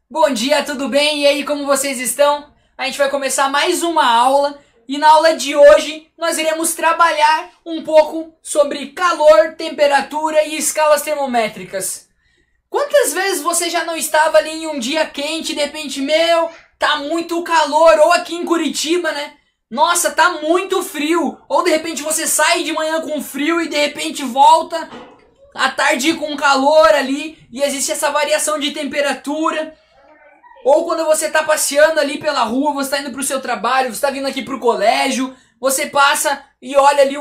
Bom dia, tudo bem? E aí, como vocês estão? A gente vai começar mais uma aula e na aula de hoje nós iremos trabalhar um pouco sobre calor, temperatura e escalas termométricas. Quantas vezes você já não estava ali em um dia quente e de repente, tá muito calor, ou aqui em Curitiba, né? Nossa, tá muito frio. Ou de repente você sai de manhã com frio e de repente volta à tarde com calor ali e existe essa variação de temperatura. Ou quando você está passeando ali pela rua, você está indo para o seu trabalho, você está vindo aqui para o colégio, você passa e olha ali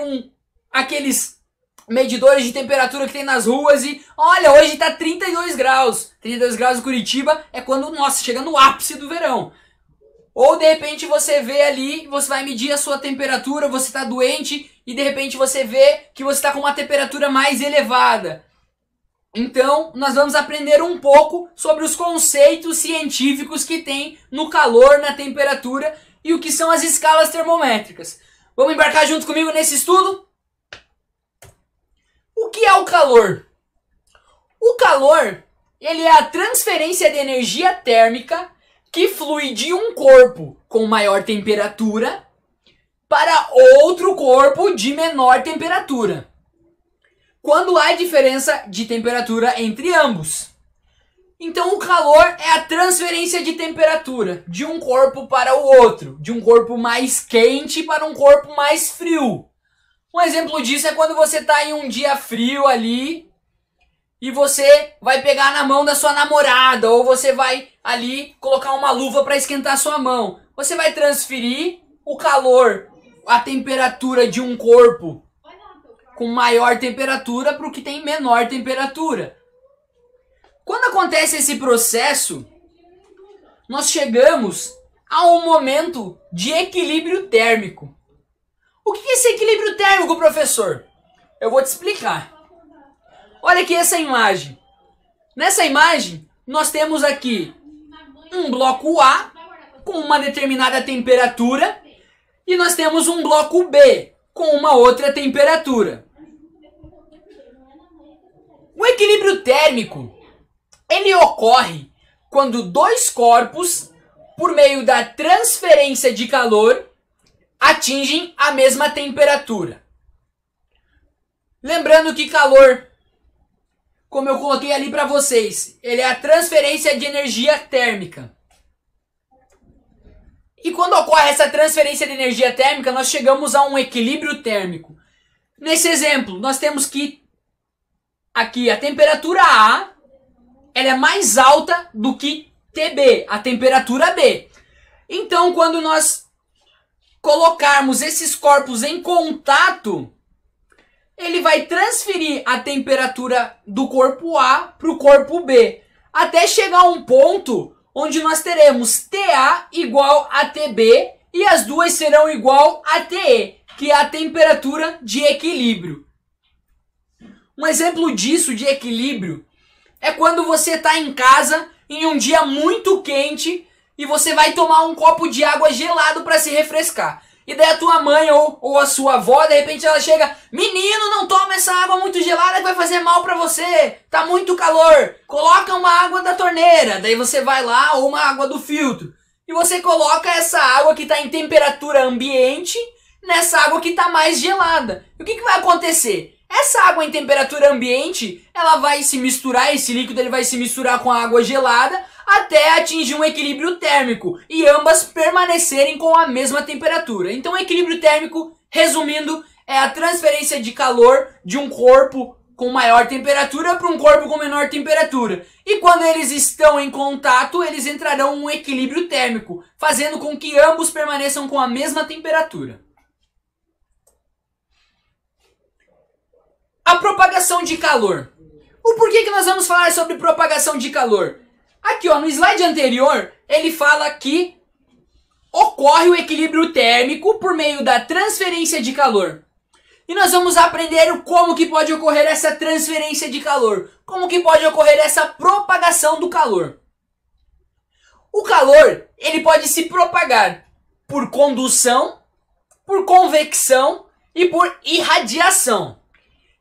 aqueles medidores de temperatura que tem nas ruas e olha, hoje está 32 graus. 32 graus em Curitiba é quando, nossa, chega no ápice do verão. Ou de repente você vê ali, você vai medir a sua temperatura, você está doente e de repente você vê que você está com uma temperatura mais elevada. Então, nós vamos aprender um pouco sobre os conceitos científicos que tem no calor, na temperatura e o que são as escalas termométricas. Vamos embarcar junto comigo nesse estudo? O que é o calor? O calor, ele é a transferência de energia térmica que flui de um corpo com maior temperatura para outro corpo de menor temperatura, quando há diferença de temperatura entre ambos. Então o calor é a transferência de temperatura de um corpo para o outro, de um corpo mais quente para um corpo mais frio. Um exemplo disso é quando você está em um dia frio ali e você vai pegar na mão da sua namorada, ou você vai ali colocar uma luva para esquentar sua mão. Você vai transferir o calor, a temperatura de um corpo com maior temperatura para o que tem menor temperatura. Quando acontece esse processo, nós chegamos a um momento de equilíbrio térmico. O que é esse equilíbrio térmico, professor? Eu vou te explicar. Olha aqui essa imagem. Nessa imagem, nós temos aqui um bloco A com uma determinada temperatura e nós temos um bloco B com uma outra temperatura. O equilíbrio térmico, ele ocorre quando dois corpos, por meio da transferência de calor, atingem a mesma temperatura. Lembrando que calor, como eu coloquei ali para vocês, ele é a transferência de energia térmica. E quando ocorre essa transferência de energia térmica, nós chegamos a um equilíbrio térmico. Nesse exemplo, nós temos que aqui a temperatura A, ela é mais alta do que TB, a temperatura B. Então, quando nós colocarmos esses corpos em contato, ele vai transferir a temperatura do corpo A para o corpo B, até chegar a um ponto onde nós teremos TA igual a TB e as duas serão igual a TE, que é a temperatura de equilíbrio. Um exemplo disso, de equilíbrio, é quando você está em casa em um dia muito quente e você vai tomar um copo de água gelado para se refrescar. E daí a tua mãe ou a sua avó, de repente ela chega: menino, não toma essa água muito gelada que vai fazer mal para você, tá muito calor, coloca uma água da torneira. Daí você vai lá, ou uma água do filtro, e você coloca essa água que está em temperatura ambiente nessa água que está mais gelada. E o que vai acontecer? Essa água em temperatura ambiente, ela vai se misturar, esse líquido ele vai se misturar com a água gelada até atingir um equilíbrio térmico e ambas permanecerem com a mesma temperatura. Então o equilíbrio térmico, resumindo, é a transferência de calor de um corpo com maior temperatura para um corpo com menor temperatura. E quando eles estão em contato, eles entrarão em um equilíbrio térmico, fazendo com que ambos permaneçam com a mesma temperatura. A propagação de calor. O porquê que nós vamos falar sobre propagação de calor? Aqui, ó, no slide anterior, ele fala que ocorre o equilíbrio térmico por meio da transferência de calor. E nós vamos aprender como que pode ocorrer essa transferência de calor, como que pode ocorrer essa propagação do calor. O calor, ele pode se propagar por condução, por convecção e por irradiação.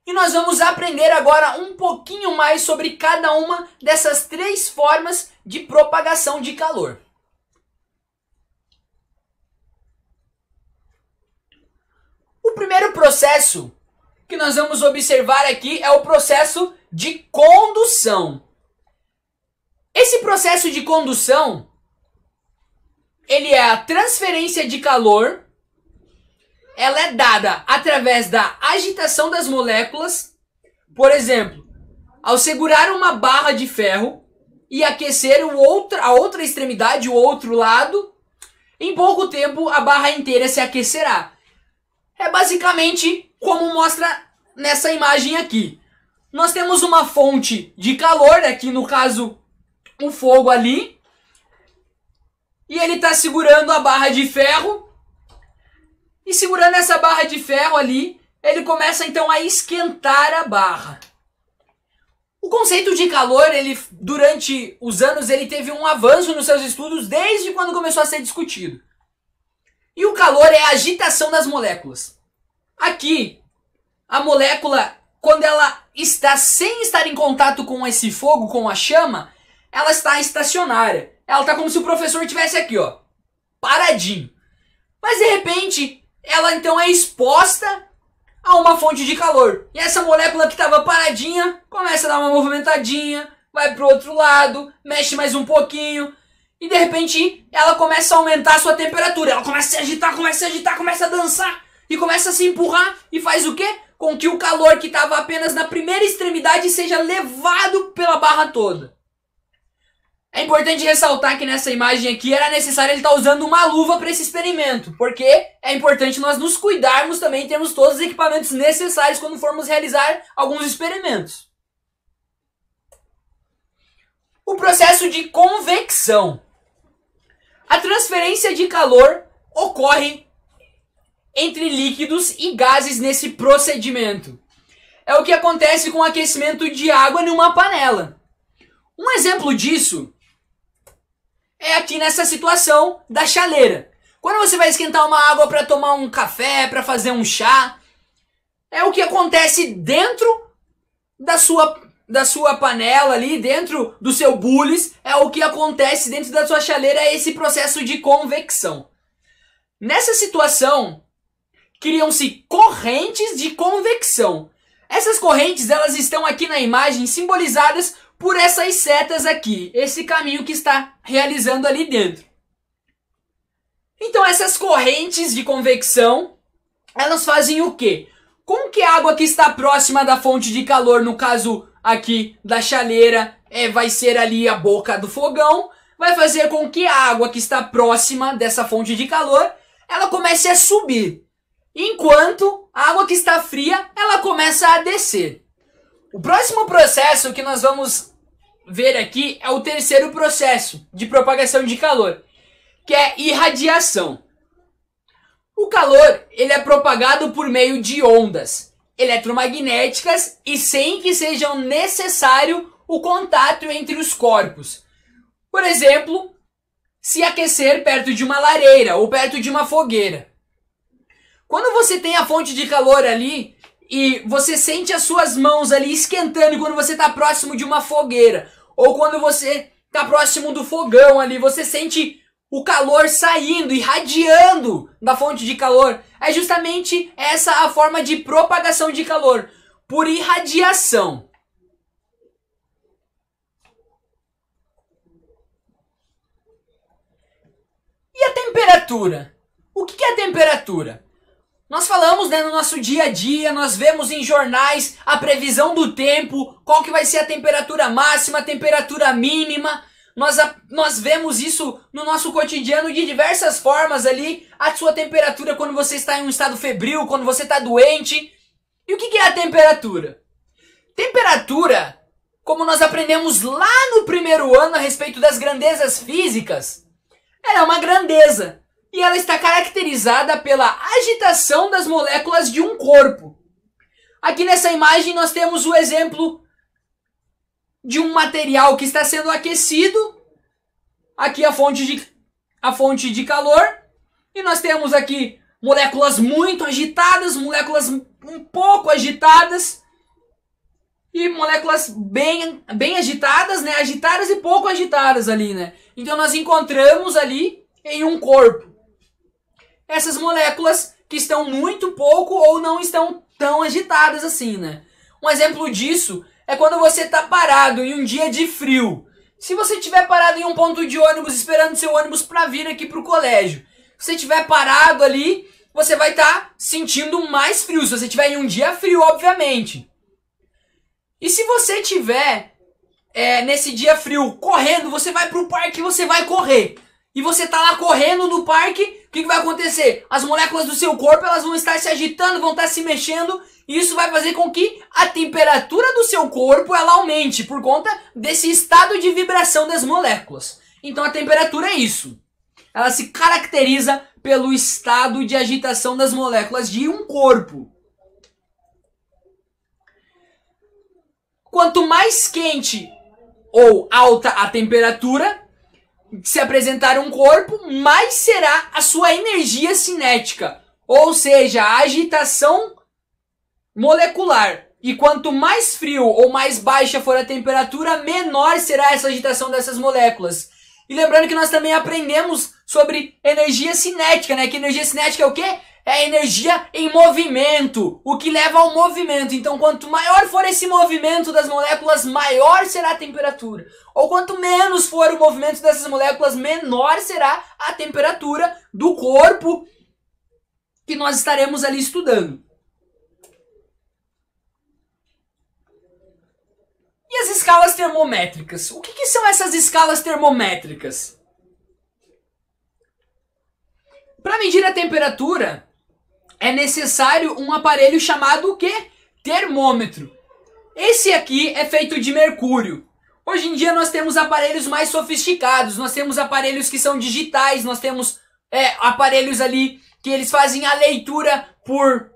E nós vamos aprender agora um pouquinho mais sobre cada uma dessas três formas de propagação de calor. O primeiro processo que nós vamos observar aqui é o processo de condução. Esse processo de condução, ele é a transferência de calor. Ela é dada através da agitação das moléculas. Por exemplo, ao segurar uma barra de ferro e aquecer a outra extremidade, o outro lado, em pouco tempo a barra inteira se aquecerá. É basicamente como mostra nessa imagem aqui. Nós temos uma fonte de calor, aqui no caso um fogo ali, e ele está segurando a barra de ferro. E segurando essa barra de ferro ali, ele começa então a esquentar a barra. O conceito de calor, ele durante os anos, ele teve um avanço nos seus estudos desde quando começou a ser discutido. E o calor é a agitação das moléculas. Aqui, a molécula, quando ela está sem estar em contato com esse fogo, com a chama, ela está estacionária. Ela está como se o professor estivesse aqui, ó, paradinho. Mas de repente, ela então é exposta a uma fonte de calor. E essa molécula que estava paradinha começa a dar uma movimentadinha, vai para o outro lado, mexe mais um pouquinho. E de repente ela começa a aumentar a sua temperatura. Ela começa a se agitar, começa a dançar. E começa a se empurrar. E faz o quê? Com que o calor que estava apenas na primeira extremidade seja levado pela barra toda. É importante ressaltar que nessa imagem aqui era necessário ele estar usando uma luva para esse experimento, porque é importante nós nos cuidarmos também, termos todos os equipamentos necessários quando formos realizar alguns experimentos. O processo de convecção. A transferência de calor ocorre entre líquidos e gases nesse procedimento. É o que acontece com o aquecimento de água numa panela. Um exemplo disso é aqui nessa situação da chaleira. Quando você vai esquentar uma água para tomar um café, para fazer um chá, é o que acontece dentro da sua panela ali, dentro do seu bules, é o que acontece dentro da sua chaleira, é esse processo de convecção. Nessa situação, criam-se correntes de convecção. Essas correntes, elas estão aqui na imagem simbolizadas por essas setas aqui, esse caminho que está realizando ali dentro. Então essas correntes de convecção, elas fazem o quê? Com que a água que está próxima da fonte de calor, no caso aqui da chaleira, vai ser ali a boca do fogão, vai fazer com que a água que está próxima dessa fonte de calor, ela comece a subir. Enquanto a água que está fria, ela começa a descer. O próximo processo que nós vamos ver aqui é o terceiro processo de propagação de calor, que é irradiação. O calor, ele é propagado por meio de ondas eletromagnéticas e sem que seja necessário o contato entre os corpos. Por exemplo, se aquecer perto de uma lareira ou perto de uma fogueira. Quando você tem a fonte de calor ali e você sente as suas mãos ali esquentando quando você está próximo de uma fogueira, ou quando você está próximo do fogão ali, você sente o calor saindo, irradiando da fonte de calor. É justamente essa a forma de propagação de calor, por irradiação. E a temperatura? O que é a temperatura? Nós falamos, né, no nosso dia a dia, nós vemos em jornais a previsão do tempo, qual que vai ser a temperatura máxima, a temperatura mínima. Nós vemos isso no nosso cotidiano de diversas formas ali. A sua temperatura quando você está em um estado febril, quando você está doente. E o que é a temperatura? Temperatura, como nós aprendemos lá no primeiro ano a respeito das grandezas físicas, ela é uma grandeza. E ela está caracterizada pela agitação das moléculas de um corpo. Aqui nessa imagem nós temos o exemplo de um material que está sendo aquecido. Aqui a fonte de calor. E nós temos aqui moléculas muito agitadas, moléculas um pouco agitadas. e moléculas bem agitadas, né? Agitadas e pouco agitadas ali, né? Então nós encontramos ali em um corpo essas moléculas que estão muito pouco ou não estão tão agitadas assim, né? Um exemplo disso é quando você está parado em um dia de frio. Se você estiver parado em um ponto de ônibus esperando seu ônibus para vir aqui para o colégio, se você estiver parado ali, você vai estar sentindo mais frio. Se você estiver em um dia frio, obviamente. E se você estiver nesse dia frio correndo, você vai para o parque e você vai correr. E você tá lá correndo no parque, o que vai acontecer? As moléculas do seu corpo elas vão estar se agitando, vão estar se mexendo, e isso vai fazer com que a temperatura do seu corpo ela aumente por conta desse estado de vibração das moléculas. Então a temperatura é isso. Ela se caracteriza pelo estado de agitação das moléculas de um corpo. Quanto mais quente ou alta a temperatura se apresentar um corpo, mais será a sua energia cinética, ou seja, a agitação molecular. E quanto mais frio ou mais baixa for a temperatura, menor será essa agitação dessas moléculas. E lembrando que nós também aprendemos sobre energia cinética, né? Que energia cinética é o quê? É a energia em movimento, o que leva ao movimento. Então, quanto maior for esse movimento das moléculas, maior será a temperatura. Ou quanto menos for o movimento dessas moléculas, menor será a temperatura do corpo que nós estaremos ali estudando. E as escalas termométricas? O que são essas escalas termométricas? Para medir a temperatura, é necessário um aparelho chamado o quê? Termômetro. Esse aqui é feito de mercúrio. Hoje em dia nós temos aparelhos mais sofisticados, nós temos aparelhos que são digitais, nós temos aparelhos ali que eles fazem a leitura por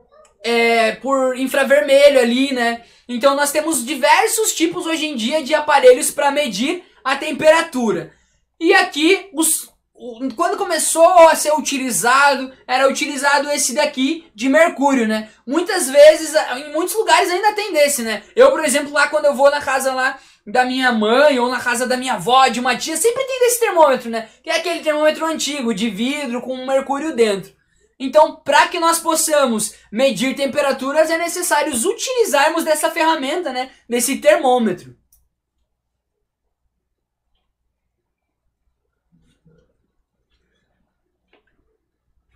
infravermelho ali, né? Então nós temos diversos tipos hoje em dia de aparelhos para medir a temperatura. E aqui quando começou a ser utilizado, era utilizado esse daqui de mercúrio, né? Muitas vezes, em muitos lugares ainda tem desse, né? Eu, por exemplo, lá quando eu vou na casa lá da minha mãe ou na casa da minha avó, de uma tia, sempre tem desse termômetro, né? Que é aquele termômetro antigo, de vidro, com mercúrio dentro. Então, para que nós possamos medir temperaturas, é necessário utilizarmos dessa ferramenta, né? Desse termômetro.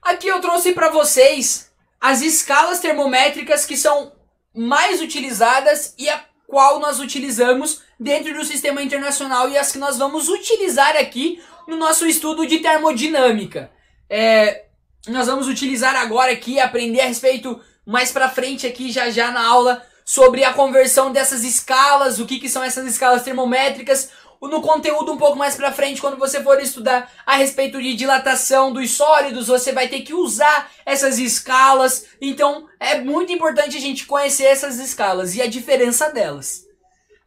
Aqui eu trouxe para vocês as escalas termométricas que são mais utilizadas e a qual nós utilizamos dentro do sistema internacional e as que nós vamos utilizar aqui no nosso estudo de termodinâmica. Nós vamos utilizar agora aqui, aprender a respeito mais para frente aqui já na aula sobre a conversão dessas escalas, o que são essas escalas termométricas. No conteúdo um pouco mais pra frente, quando você for estudar a respeito de dilatação dos sólidos, você vai ter que usar essas escalas. Então, é muito importante a gente conhecer essas escalas e a diferença delas.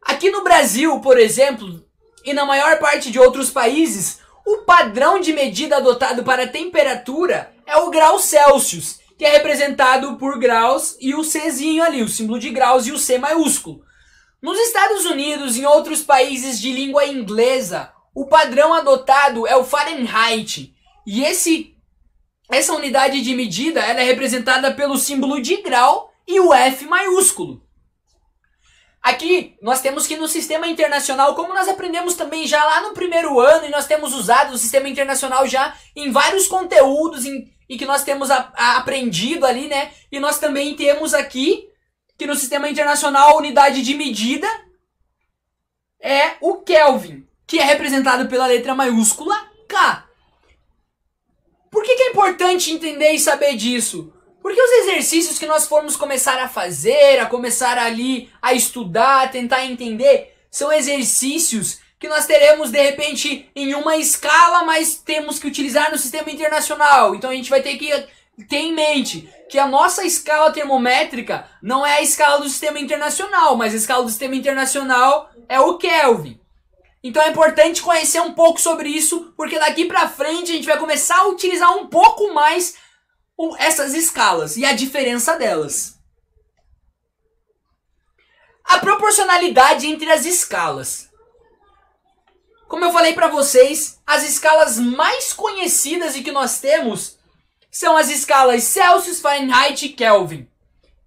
Aqui no Brasil, por exemplo, e na maior parte de outros países, o padrão de medida adotado para a temperatura é o grau Celsius, que é representado por graus e o Czinho ali, o símbolo de graus e o C maiúsculo. Nos Estados Unidos e em outros países de língua inglesa, o padrão adotado é o Fahrenheit. E essa unidade de medida ela é representada pelo símbolo de grau e o F maiúsculo. Aqui nós temos que no sistema internacional, como nós aprendemos também já lá no primeiro ano, e nós temos usado o sistema internacional já em vários conteúdos e que nós temos aprendido ali, né? E nós também temos aqui que no sistema internacional a unidade de medida é o Kelvin, que é representado pela letra maiúscula K. Por que é importante entender e saber disso? Porque os exercícios que nós formos começar a fazer, a começar ali a estudar, a tentar entender, são exercícios que nós teremos de repente em uma escala, mas temos que utilizar no sistema internacional. Então a gente vai ter que ter em mente que a nossa escala termométrica não é a escala do sistema internacional, mas a escala do sistema internacional é o Kelvin. Então é importante conhecer um pouco sobre isso, porque daqui pra frente a gente vai começar a utilizar um pouco mais essas escalas e a diferença delas. A proporcionalidade entre as escalas. Como eu falei para vocês, as escalas mais conhecidas e que nós temos são as escalas Celsius, Fahrenheit e Kelvin.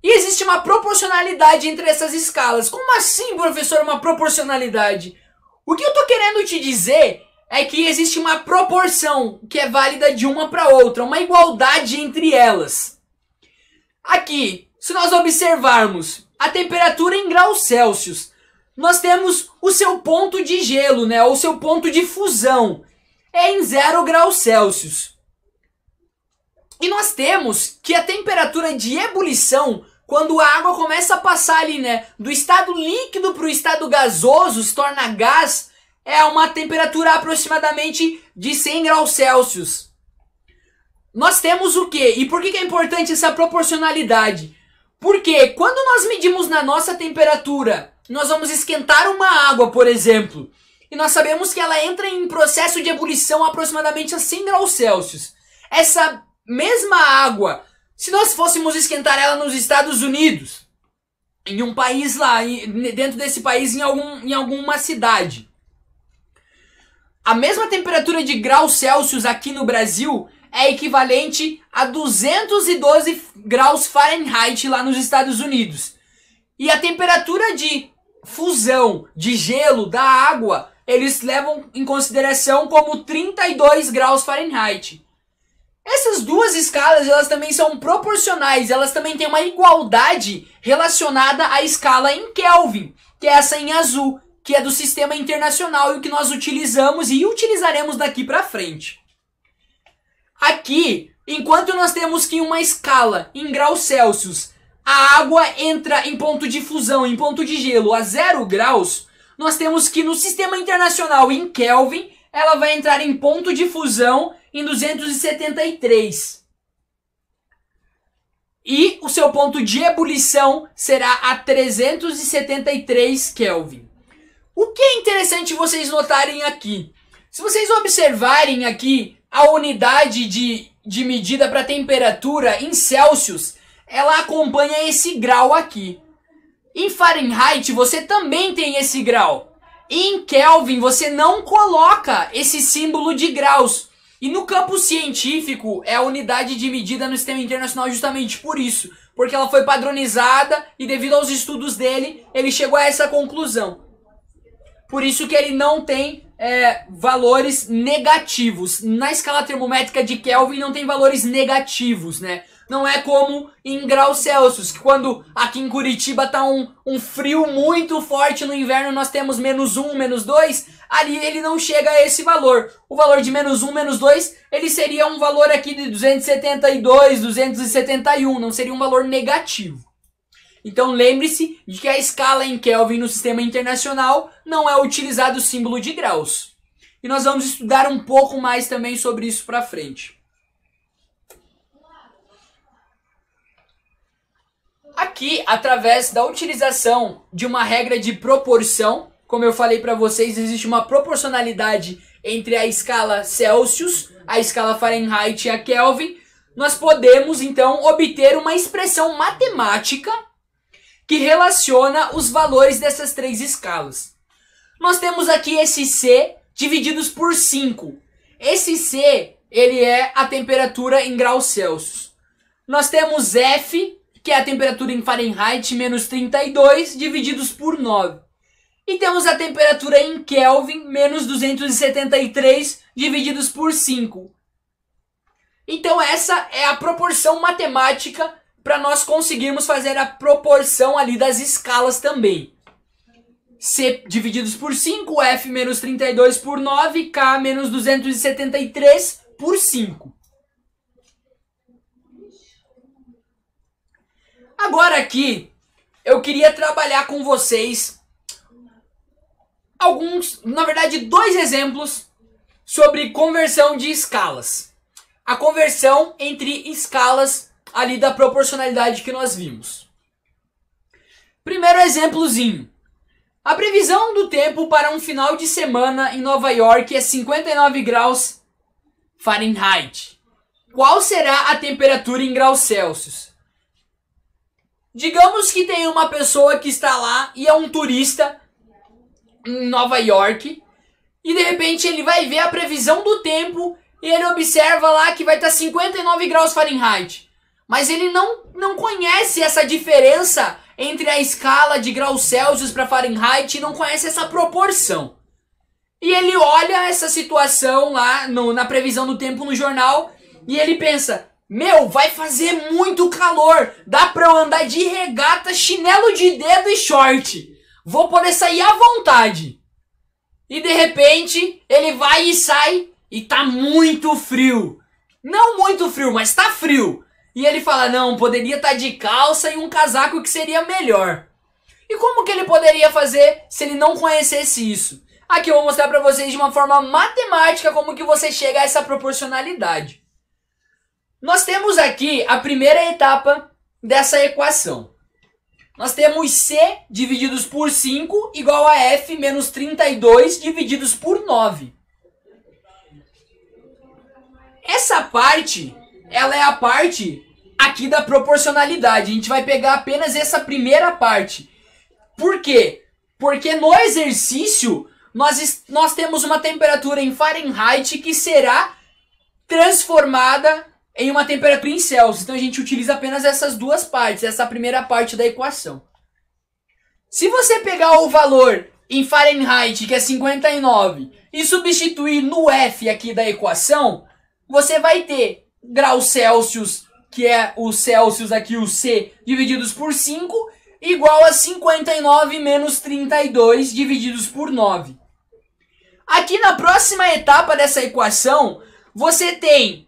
E existe uma proporcionalidade entre essas escalas. Como assim, professor, uma proporcionalidade? O que eu tô querendo te dizer é que existe uma proporção que é válida de uma para outra, uma igualdade entre elas. Aqui, se nós observarmos a temperatura em graus Celsius, nós temos o seu ponto de gelo, né? O seu ponto de fusão é em 0 graus Celsius. E nós temos que a temperatura de ebulição, quando a água começa a passar ali, né, do estado líquido para o estado gasoso, se torna gás, é uma temperatura aproximadamente de 100 graus Celsius. Nós temos o quê? E por que é importante essa proporcionalidade? Porque quando nós medimos na nossa temperatura, nós vamos esquentar uma água, por exemplo, e nós sabemos que ela entra em processo de ebulição aproximadamente a 100 graus Celsius. Essa mesma água, se nós fôssemos esquentar ela nos Estados Unidos, em um país lá, dentro desse país, em alguma cidade, a mesma temperatura de graus Celsius aqui no Brasil é equivalente a 212 graus Fahrenheit lá nos Estados Unidos. E a temperatura de fusão de gelo da água, eles levam em consideração como 32 graus Fahrenheit. Essas duas escalas, elas também são proporcionais, elas também têm uma igualdade relacionada à escala em Kelvin, que é essa em azul, que é do sistema internacional e o que nós utilizamos e utilizaremos daqui para frente. Aqui, enquanto nós temos que em uma escala em graus Celsius, a água entra em ponto de fusão, em ponto de gelo a 0 graus, nós temos que no sistema internacional em Kelvin, ela vai entrar em ponto de fusão em 273. E o seu ponto de ebulição será a 373 Kelvin. O que é interessante vocês notarem aqui? Se vocês observarem aqui a unidade de medida para temperatura em Celsius, ela acompanha esse grau aqui. Em Fahrenheit você também tem esse grau. Em Kelvin você não coloca esse símbolo de graus. E no campo científico é a unidade de medida no sistema internacional justamente por isso. Porque ela foi padronizada e devido aos estudos dele, ele chegou a essa conclusão. Por isso que ele não tem valores negativos. Na escala termométrica de Kelvin não tem valores negativos, né? Não é como em graus Celsius, que quando aqui em Curitiba tá um frio muito forte no inverno, nós temos -1, -2, ali ele não chega a esse valor. O valor de -1, -2, ele seria um valor aqui de 272, 271, não seria um valor negativo. Então lembre-se de que a escala em Kelvin no sistema internacional não é utilizado o símbolo de graus. E nós vamos estudar um pouco mais também sobre isso para frente. Aqui, através da utilização de uma regra de proporção, como eu falei para vocês, existe uma proporcionalidade entre a escala Celsius, a escala Fahrenheit e a Kelvin. Nós podemos, então, obter uma expressão matemática que relaciona os valores dessas três escalas. Nós temos aqui esse C divididos por 5. Esse C, ele é a temperatura em graus Celsius. Nós temos F, que é a temperatura em Fahrenheit, -32, divididos por 9. E temos a temperatura em Kelvin, -273, divididos por 5. Então essa é a proporção matemática para nós conseguirmos fazer a proporção ali das escalas também. C divididos por 5, F -32 por 9, K -273 por 5. Agora aqui, eu queria trabalhar com vocês dois exemplos sobre conversão de escalas. A conversão entre escalas ali da proporcionalidade que nós vimos. Primeiro exemplozinho. A previsão do tempo para um final de semana em Nova York é 59 graus Fahrenheit. Qual será a temperatura em graus Celsius? Digamos que tem uma pessoa que está lá e é um turista em Nova York e de repente ele vai ver a previsão do tempo e ele observa lá que vai estar 59 graus Fahrenheit. Mas ele não conhece essa diferença entre a escala de graus Celsius para Fahrenheit e não conhece essa proporção. E ele olha essa situação lá na previsão do tempo no jornal e ele pensa: meu, vai fazer muito calor, dá pra eu andar de regata, chinelo de dedo e short. Vou poder sair à vontade. E de repente ele vai e sai e tá muito frio. Não muito frio, mas tá frio. E ele fala: não, poderia estar de calça e um casaco que seria melhor. E como que ele poderia fazer se ele não conhecesse isso? Aqui eu vou mostrar para vocês de uma forma matemática como que você chega a essa proporcionalidade. Nós temos aqui a primeira etapa dessa equação. Nós temos C divididos por 5 igual a F menos 32 divididos por 9. Essa parte, ela é a parte aqui da proporcionalidade. A gente vai pegar apenas essa primeira parte. Por quê? Porque no exercício nós temos uma temperatura em Fahrenheit que será transformada em uma temperatura em Celsius. Então a gente utiliza apenas essas duas partes, essa primeira parte da equação. Se você pegar o valor em Fahrenheit, que é 59, e substituir no F aqui da equação, você vai ter graus Celsius, que é o Celsius aqui, o C, divididos por 5, igual a 59 menos 32 divididos por 9. Aqui na próxima etapa dessa equação, você tem...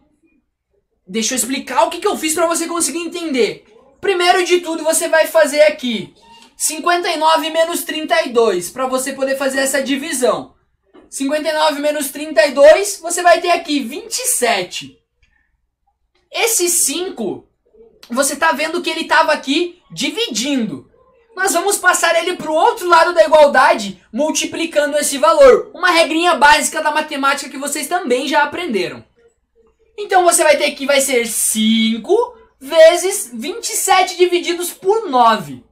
Deixa eu explicar o que eu fiz para você conseguir entender. Primeiro de tudo, você vai fazer aqui 59 menos 32, para você poder fazer essa divisão. 59 menos 32, você vai ter aqui 27. Esse 5, você está vendo que ele estava aqui dividindo. Nós vamos passar ele para o outro lado da igualdade, multiplicando esse valor. Uma regrinha básica da matemática que vocês também já aprenderam. Então você vai ter que vai ser 5 vezes 27 divididos por 9.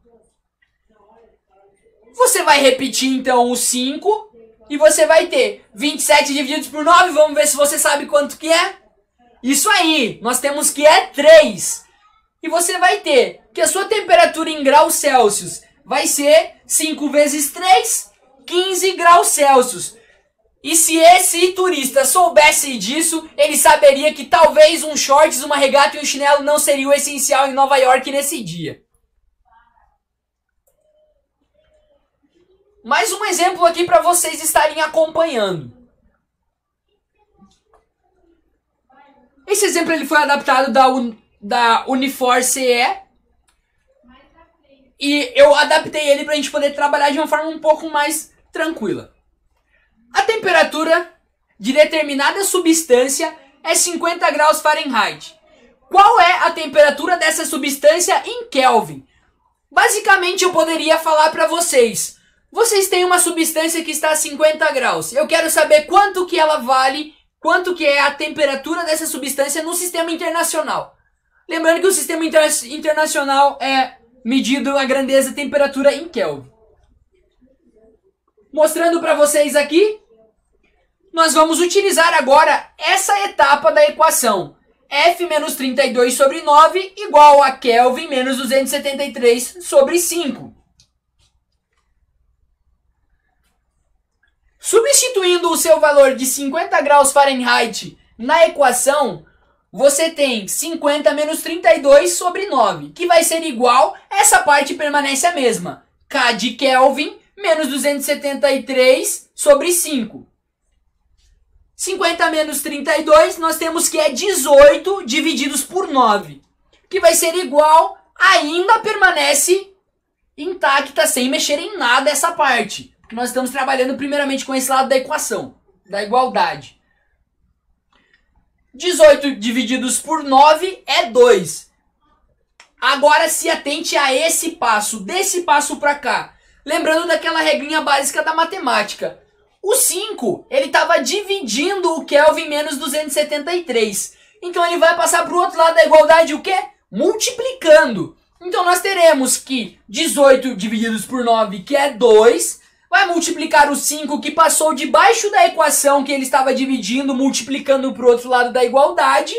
Você vai repetir então o 5 e você vai ter 27 divididos por 9. Vamos ver se você sabe quanto que é. Isso aí, nós temos que é 3. E você vai ter que a sua temperatura em graus Celsius vai ser 5 vezes 3, 15 graus Celsius. E se esse turista soubesse disso, ele saberia que talvez um shorts, uma regata e um chinelo não seria o essencial em Nova York nesse dia. Mais um exemplo aqui para vocês estarem acompanhando. Esse exemplo ele foi adaptado da Unifor CE. E eu adaptei ele para a gente poder trabalhar de uma forma um pouco mais tranquila. A temperatura de determinada substância é 50 graus Fahrenheit. Qual é a temperatura dessa substância em Kelvin? Basicamente eu poderia falar para vocês. Vocês têm uma substância que está a 50 graus. Eu quero saber quanto que ela vale, quanto que é a temperatura dessa substância no sistema internacional. Lembrando que o sistema internacional é medido a grandeza temperatura em Kelvin. Mostrando para vocês aqui, nós vamos utilizar agora essa etapa da equação. F menos 32 sobre 9 igual a Kelvin menos 273 sobre 5. Substituindo o seu valor de 50 graus Fahrenheit na equação, você tem 50 menos 32 sobre 9, que vai ser igual, essa parte permanece a mesma, K de Kelvin menos 273 sobre 5. 50 menos 32, nós temos que é 18 divididos por 9, que vai ser igual, ainda permanece intacta, sem mexer em nada essa parte. Nós estamos trabalhando primeiramente com esse lado da equação, da igualdade. 18 divididos por 9 é 2. Agora se atente a esse passo, desse passo para cá. Lembrando daquela regrinha básica da matemática. O 5, ele estava dividindo o Kelvin menos 273. Então ele vai passar para o outro lado da igualdade o quê? Multiplicando. Então nós teremos que 18 divididos por 9, que é 2, vai multiplicar o 5 que passou debaixo da equação que ele estava dividindo, multiplicando para o outro lado da igualdade,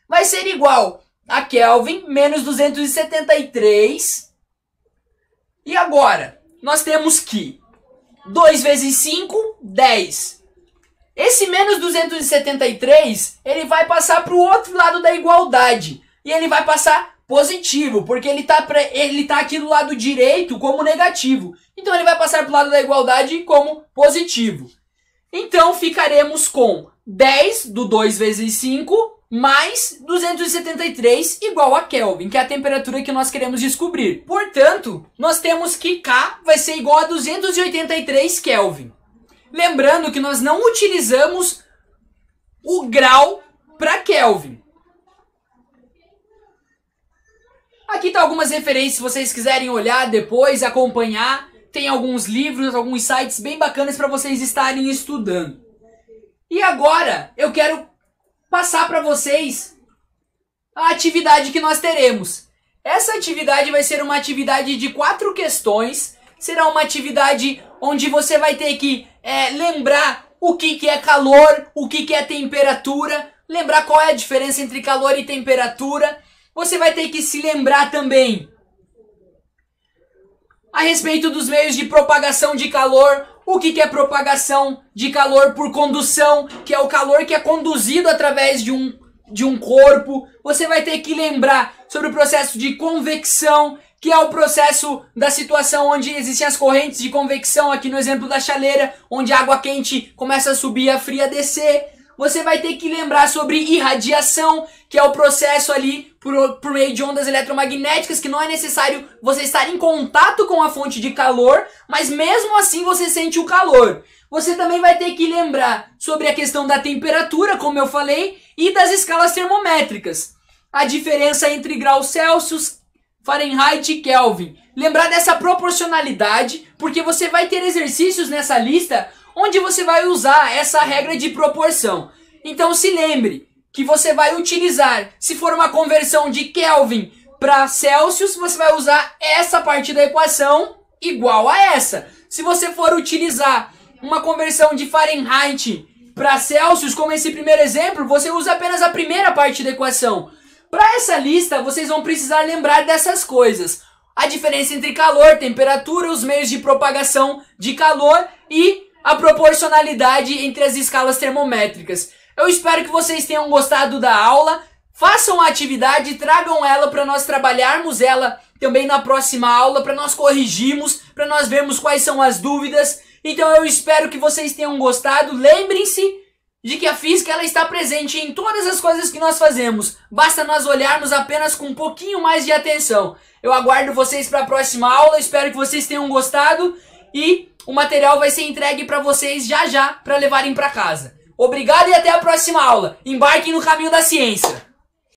vai ser igual a Kelvin menos 273. E agora, nós temos que 2 vezes 5, 10. Esse menos 273, ele vai passar para o outro lado da igualdade. E ele vai passar positivo, porque ele tá aqui do lado direito como negativo. Então ele vai passar para o lado da igualdade como positivo. Então ficaremos com 10 do 2 vezes 5 mais 273 igual a Kelvin, que é a temperatura que nós queremos descobrir. Portanto, nós temos que K vai ser igual a 283 Kelvin. Lembrando que nós não utilizamos o grau para Kelvin. Aqui tá algumas referências se vocês quiserem olhar depois, acompanhar. Tem alguns livros, alguns sites bem bacanas para vocês estarem estudando. E agora eu quero passar para vocês a atividade que nós teremos. Essa atividade vai ser uma atividade de 4 questões. Será uma atividade onde você vai ter que lembrar o que é calor, o que é temperatura, lembrar qual é a diferença entre calor e temperatura. Você vai ter que se lembrar também a respeito dos meios de propagação de calor, o que é propagação de calor por condução, que é o calor que é conduzido através de um corpo. Você vai ter que lembrar sobre o processo de convecção, que é o processo da situação onde existem as correntes de convecção, aqui no exemplo da chaleira, onde a água quente começa a subir e a fria a descer. Você vai ter que lembrar sobre irradiação, que é o processo ali por meio de ondas eletromagnéticas, que não é necessário você estar em contato com a fonte de calor, mas mesmo assim você sente o calor. Você também vai ter que lembrar sobre a questão da temperatura, como eu falei, e das escalas termométricas. A diferença entre graus Celsius, Fahrenheit e Kelvin. Lembrar dessa proporcionalidade, porque você vai ter exercícios nessa lista onde você vai usar essa regra de proporção. Então se lembre que você vai utilizar, se for uma conversão de Kelvin para Celsius, você vai usar essa parte da equação igual a essa. Se você for utilizar uma conversão de Fahrenheit para Celsius, como esse primeiro exemplo, você usa apenas a primeira parte da equação. Para essa lista, vocês vão precisar lembrar dessas coisas. A diferença entre calor, temperatura, os meios de propagação de calor e a proporcionalidade entre as escalas termométricas. Eu espero que vocês tenham gostado da aula. Façam a atividade, tragam ela para nós trabalharmos ela também na próxima aula, para nós corrigirmos, para nós vermos quais são as dúvidas. Então eu espero que vocês tenham gostado. Lembrem-se de que a física ela está presente em todas as coisas que nós fazemos. Basta nós olharmos apenas com um pouquinho mais de atenção. Eu aguardo vocês para a próxima aula. Espero que vocês tenham gostado e o material vai ser entregue para vocês já para levarem para casa. Obrigado e até a próxima aula. Embarquem no caminho da ciência.